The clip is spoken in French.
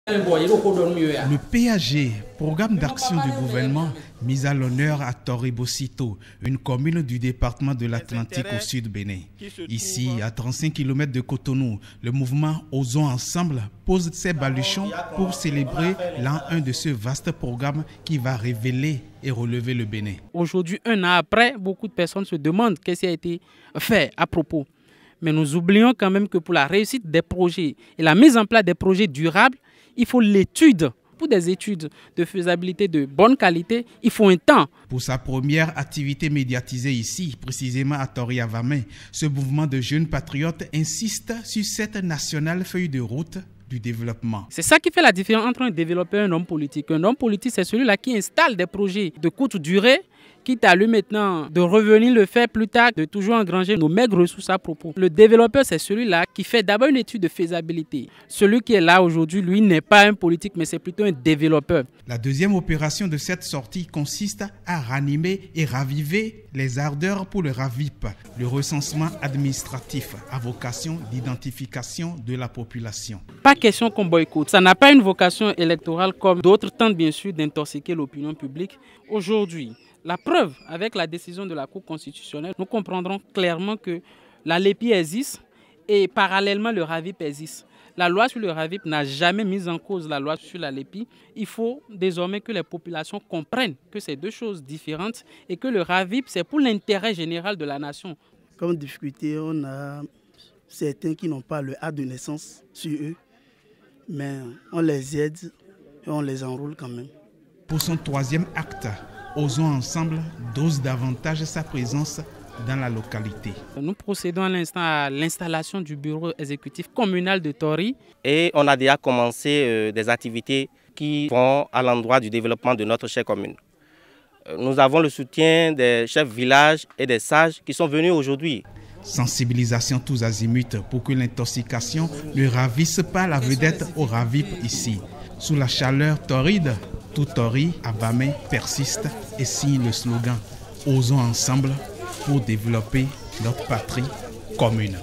Le PAG, Programme d'action du gouvernement, mis à l'honneur à Tori-Bosito, une commune du département de l'Atlantique au sud Bénin. Ici, à 35 km de Cotonou, le mouvement Osons Ensemble pose ses baluchons pour célébrer l'an 1 de ce vaste programme qui va révéler et relever le Bénin. Aujourd'hui, un an après, beaucoup de personnes se demandent qu'est-ce qui a été fait à propos. Mais nous oublions quand même que pour la réussite des projets et la mise en place des projets durables, il faut l'étude. Pour des études de faisabilité de bonne qualité, il faut un temps. Pour sa première activité médiatisée ici, précisément à Tori-Avamé, ce mouvement de jeunes patriotes insiste sur cette nationale feuille de route du développement. C'est ça qui fait la différence entre un développeur et un homme politique. Un homme politique, c'est celui-là qui installe des projets de courte durée, quitte à lui maintenant de revenir le faire plus tard, de toujours engranger nos maigres ressources à propos. Le développeur, c'est celui-là qui fait d'abord une étude de faisabilité. Celui qui est là aujourd'hui, lui, n'est pas un politique, mais c'est plutôt un développeur. La deuxième opération de cette sortie consiste à ranimer et raviver les ardeurs pour le RAVIP, le recensement administratif à vocation d'identification de la population. Pas question qu'on boycotte. Ça n'a pas une vocation électorale comme d'autres tentent bien sûr d'intoxiquer l'opinion publique. Aujourd'hui, la preuve, avec la décision de la Cour constitutionnelle, nous comprendrons clairement que la LEPI existe et parallèlement le RAVIP existe. La loi sur le RAVIP n'a jamais mis en cause la loi sur la LEPI. Il faut désormais que les populations comprennent que c'est deux choses différentes et que le RAVIP, c'est pour l'intérêt général de la nation. Comme difficulté, on a certains qui n'ont pas le A de naissance sur eux, mais on les aide et on les enrôle quand même. Pour son troisième acte, Osons Ensemble dose davantage sa présence dans la localité. Nous procédons à l'instant à l'installation du bureau exécutif communal de Tori. Et on a déjà commencé des activités qui vont à l'endroit du développement de notre chère commune. Nous avons le soutien des chefs villages et des sages qui sont venus aujourd'hui. Sensibilisation tous azimuts pour que l'intoxication ne ravisse pas la vedette au RAVIP ici. Sous la chaleur torride, tout Tori-Avamé persiste et signe le slogan « Osons ensemble » pour développer notre patrie commune.